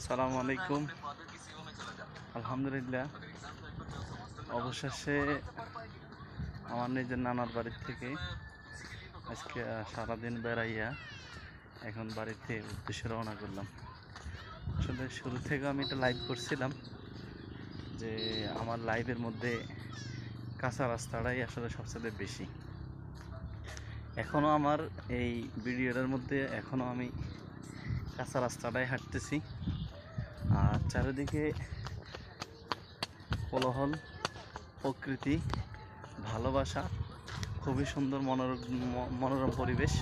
আসসালামু আলাইকুম। আলহামদুলিল্লাহ, অবশেষে আমার নিজের নানার বাড়ির থেকে আজকে সারাদিন বেড়াইয়া এখন বাড়িতে উদ্দেশ্যে রওনা করলাম। আসলে শুরু থেকে আমি একটা লাইভ করছিলাম যে আমার লাইভের মধ্যে কাঁচা রাস্তাটাই আসলে সবচেয়ে বেশি। এখনও আমার এই ভিডিওটার মধ্যে এখনও আমি কাঁচা রাস্তাটাই হাঁটতেছি, আর চারিদিকে কোলাহল, প্রকৃতি, ভালোবাসা, খুবই সুন্দর মনোরম পরিবেশ।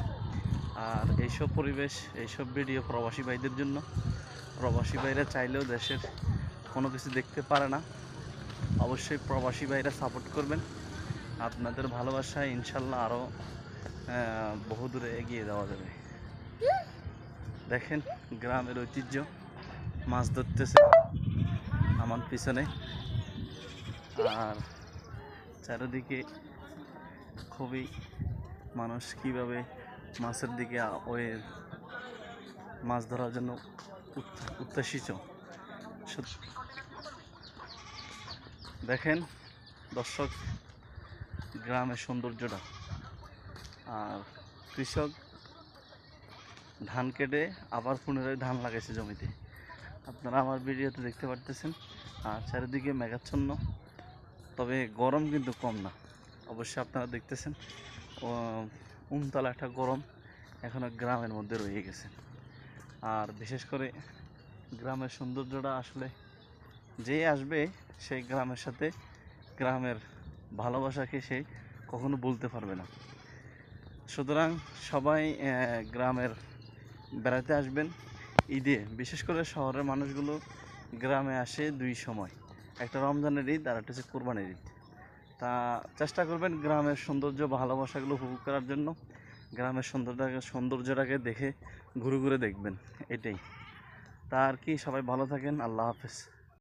আর এইসব পরিবেশ, এইসব ভিডিও প্রবাসী ভাইদের জন্য। প্রবাসী ভাইরা চাইলেও দেশের কোনো কিছু দেখতে পারে না। অবশ্যই প্রবাসী ভাইরা সাপোর্ট করবেন। আপনাদের ভালোবাসায় ইনশাল্লাহ আরও বহু দূরে এগিয়ে যাওয়া যাবে। দেখেন গ্রামের ঐতিহ্য, মাছ ধরতেছে আমার পিছনে, আর চারিদিকে খুবই মানুষ কীভাবে মাছের দিকে ওই মাছ ধরার জন্য উত্তেজিত। দেখেন দর্শক গ্রামের সৌন্দর্যটা। আর কৃষক ধান কেটে আবার পুনরায় ধান লাগাইছে জমিতে, আপনারা আমার ভিডিওতে দেখতে পারতেছেন। আর চারিদিকে মেঘাচ্ছন্ন, তবে গরম কিন্তু কম না। অবশ্যই আপনারা দেখতেছেন উনতলা একটা গরম এখনো গ্রামের মধ্যে রয়ে গেছে। আর বিশেষ করে গ্রামের সৌন্দর্যটা আসলে যে আসবে সেই গ্রামের সাথে গ্রামের ভালোবাসাকে সে কখনো বলতে পারবে না। সুতরাং সবাই গ্রামের বেড়াতে আসবেন ঈদে। বিশেষ করে শহরের মানুষগুলো গ্রামে আসে দুই সময়, একটা রমজানের ঈদ আর একটা হচ্ছে কোরবানির ঈদ। তা চেষ্টা করবেন গ্রামের সৌন্দর্য, ভালোবাসাগুলো উপভোগ করার জন্য। গ্রামের সৌন্দর্যটাকে দেখে ঘুরে ঘুরে দেখবেন, এটাই। তা আর কি, সবাই ভালো থাকেন। আল্লাহ হাফেজ।